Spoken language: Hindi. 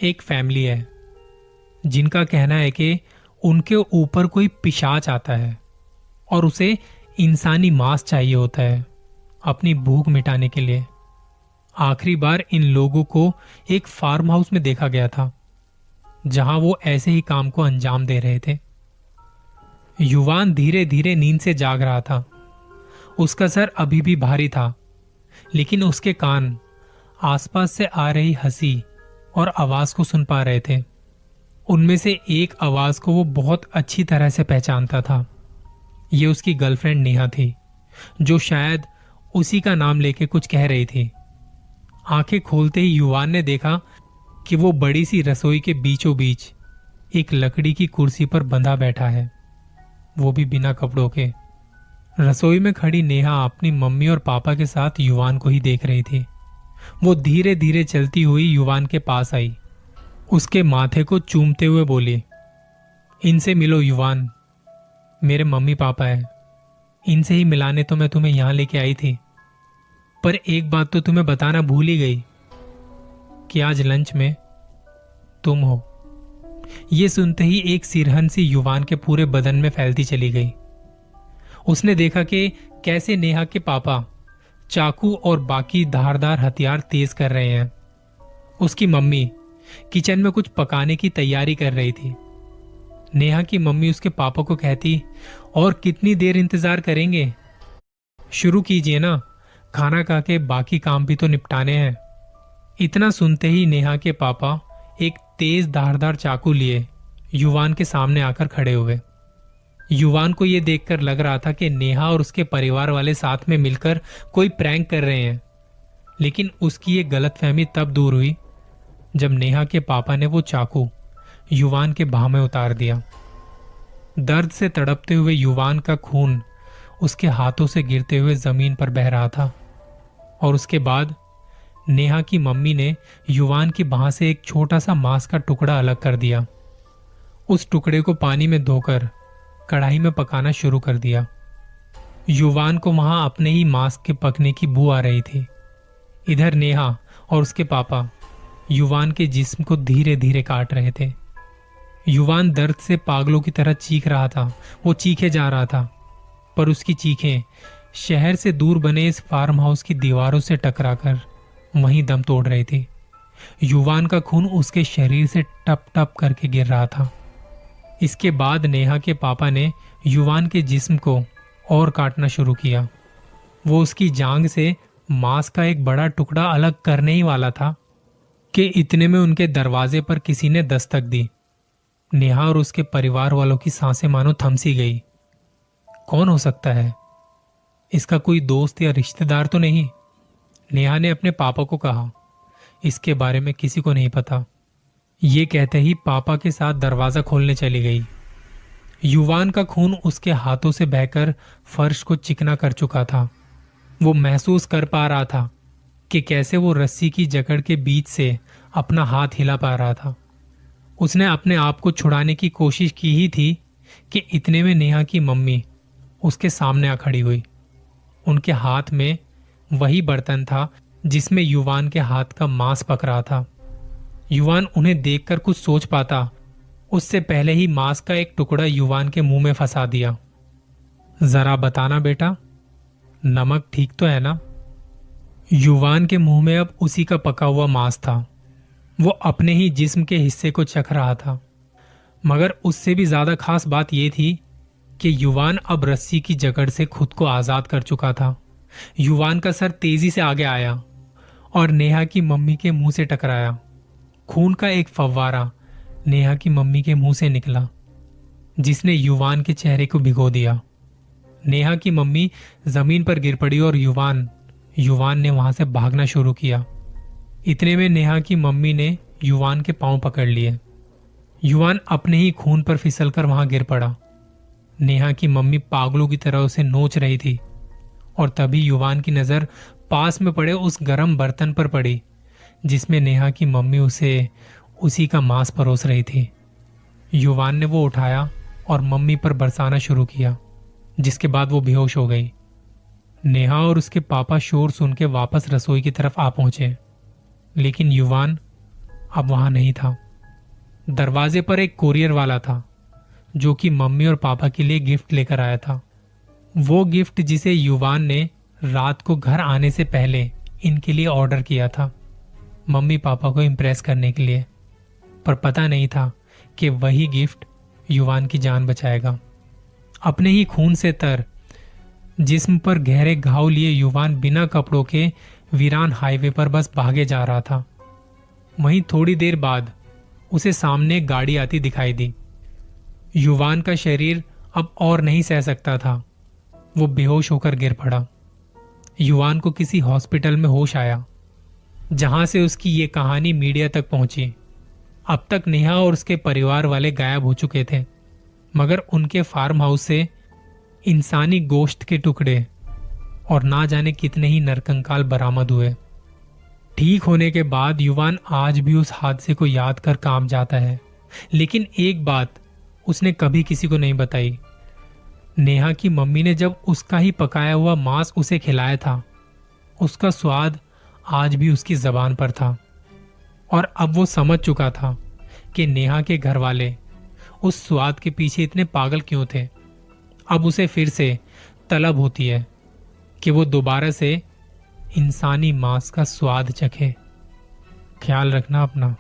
एक फैमिली है जिनका कहना है कि उनके ऊपर कोई पिशाच आता है और उसे इंसानी मांस चाहिए होता है अपनी भूख मिटाने के लिए। आखिरी बार इन लोगों को एक फार्म हाउस में देखा गया था जहां वो ऐसे ही काम को अंजाम दे रहे थे। युवान धीरे धीरे नींद से जाग रहा था। उसका सर अभी भी भारी था, लेकिन उसके कान आसपास से आ रही हंसी और आवाज को सुन पा रहे थे। उनमें से एक आवाज को वो बहुत अच्छी तरह से पहचानता था। ये उसकी गर्लफ्रेंड नेहा थी, जो शायद उसी का नाम लेके कुछ कह रही थी। आंखें खोलते ही युवान ने देखा कि वो बड़ी सी रसोई के बीचों बीच एक लकड़ी की कुर्सी पर बंधा बैठा है, वो भी बिना कपड़ों के। रसोई में खड़ी नेहा अपनी मम्मी और पापा के साथ युवान को ही देख रही थी। वो धीरे धीरे चलती हुई युवान के पास आई, उसके माथे को चूमते हुए बोली, इनसे मिलो युवान, मेरे मम्मी पापा है। इनसे ही मिलाने तो मैं तुम्हें यहां लेके आई थी। पर एक बात तो तुम्हें बताना भूल ही गई कि आज लंच में तुम हो। यह सुनते ही एक सिरहन सी युवान के पूरे बदन में फैलती चली गई। उसने देखा कि कैसे नेहा के पापा चाकू और बाकी धारदार हथियार तेज कर रहे हैं। उसकी मम्मी किचन में कुछ पकाने की तैयारी कर रही थी। नेहा की मम्मी उसके पापा को कहती, और कितनी देर इंतजार करेंगे, शुरू कीजिए ना, खाना खा के बाकी काम भी तो निपटाने हैं। इतना सुनते ही नेहा के पापा एक तेज धारदार चाकू लिए युवान के सामने आकर खड़े हुए। युवान को यह देखकर लग रहा था कि नेहा और उसके परिवार वाले साथ में मिलकर कोई प्रैंक कर रहे हैं, लेकिन उसकी ये गलतफहमी तब दूर हुई जब नेहा के पापा ने वो चाकू युवान के बाह में उतार दिया। दर्द से तड़पते हुए युवान का खून उसके हाथों से गिरते हुए जमीन पर बह रहा था। और उसके बाद नेहा की मम्मी ने युवान की बाह से एक छोटा सा मांस का टुकड़ा अलग कर दिया। उस टुकड़े को पानी में धोकर कढ़ाई में पकाना शुरू कर दिया। युवान को वहां अपने ही मांस के पकने की बू आ रही थी। इधर नेहा और उसके पापा युवान के जिस्म को धीरे धीरे काट रहे थे। युवान दर्द से पागलों की तरह चीख रहा था। वो चीखे जा रहा था, पर उसकी चीखें शहर से दूर बने इस फार्म हाउस की दीवारों से टकराकर वहीं दम तोड़ रही थी। युवान का खून उसके शरीर से टप टप करके गिर रहा था। इसके बाद नेहा के पापा ने युवान के जिस्म को और काटना शुरू किया। वो उसकी जांग से मांस का एक बड़ा टुकड़ा अलग करने ही वाला था कि इतने में उनके दरवाजे पर किसी ने दस्तक दी। नेहा और उसके परिवार वालों की सांसें मानो थमसी गई। कौन हो सकता है? इसका कोई दोस्त या रिश्तेदार तो नहीं? नेहा ने अपने पापा को कहा, इसके बारे में किसी को नहीं पता। ये कहते ही पापा के साथ दरवाजा खोलने चली गई। युवान का खून उसके हाथों से बहकर फर्श को चिकना कर चुका था। वो महसूस कर पा रहा था कि कैसे वो रस्सी की जकड़ के बीच से अपना हाथ हिला पा रहा था। उसने अपने आप को छुड़ाने की कोशिश की ही थी कि इतने में नेहा की मम्मी उसके सामने आ खड़ी हुई। उनके हाथ में वही बर्तन था जिसमें युवान के हाथ का मांस पक रहा था। युवान उन्हें देखकर कुछ सोच पाता उससे पहले ही मांस का एक टुकड़ा युवान के मुंह में फंसा दिया। जरा बताना बेटा, नमक ठीक तो है ना? युवान के मुंह में अब उसी का पका हुआ मांस था। वो अपने ही जिस्म के हिस्से को चख रहा था, मगर उससे भी ज्यादा खास बात यह थी कि युवान अब रस्सी की जकड़ से खुद को आजाद कर चुका था। युवान का सर तेजी से आगे आया और नेहा की मम्मी के मुंह से टकराया। खून का एक फव्वारा नेहा की मम्मी के मुंह से निकला, जिसने युवान के चेहरे को भिगो दिया। नेहा की मम्मी जमीन पर गिर पड़ी और युवान ने वहां से भागना शुरू किया। इतने में नेहा की मम्मी ने युवान के पांव पकड़ लिए। युवान अपने ही खून पर फिसलकर वहां गिर पड़ा। नेहा की मम्मी पागलों की तरह उसे नोच रही थी और तभी युवान की नजर पास में पड़े उस गरम बर्तन पर पड़ी जिसमें नेहा की मम्मी उसे उसी का मांस परोस रही थी। युवान ने वो उठाया और मम्मी पर बरसाना शुरू किया, जिसके बाद वो बेहोश हो गई। नेहा और उसके पापा शोर सुन के वापस रसोई की तरफ आ पहुंचे, लेकिन युवान अब वहां नहीं था। दरवाजे पर एक कोरियर वाला था जो कि मम्मी और पापा के लिए गिफ्ट लेकर आया था। वो गिफ्ट जिसे युवान ने रात को घर आने से पहले इनके लिए ऑर्डर किया था, मम्मी पापा को इम्प्रेस करने के लिए। पर पता नहीं था कि वही गिफ्ट युवान की जान बचाएगा। अपने ही खून से तर जिस्म पर गहरे घाव लिए युवान बिना कपड़ों के वीरान हाईवे पर बस भागे जा रहा था। वहीं थोड़ी देर बाद उसे सामने एक गाड़ी आती दिखाई दी। युवान का शरीर अब और नहीं सह सकता था। वो बेहोश होकर गिर पड़ा। युवान को किसी हॉस्पिटल में होश आया, जहां से उसकी ये कहानी मीडिया तक पहुंची। अब तक नेहा और उसके परिवार वाले गायब हो चुके थे, मगर उनके फार्म हाउस से इंसानी गोश्त के टुकड़े और ना जाने कितने ही नरकंकाल बरामद हुए। ठीक होने के बाद युवान आज भी उस हादसे को याद कर कांप जाता है, लेकिन एक बात उसने कभी किसी को नहीं बताई। नेहा की मम्मी ने जब उसका ही पकाया हुआ मांस उसे खिलाया था, उसका स्वाद आज भी उसकी जबान पर था। और अब वो समझ चुका था कि नेहा के घर वाले उस स्वाद के पीछे इतने पागल क्यों थे। अब उसे फिर से तलब होती है कि वो दोबारा से इंसानी मांस का स्वाद चखे। ख्याल रखना अपना।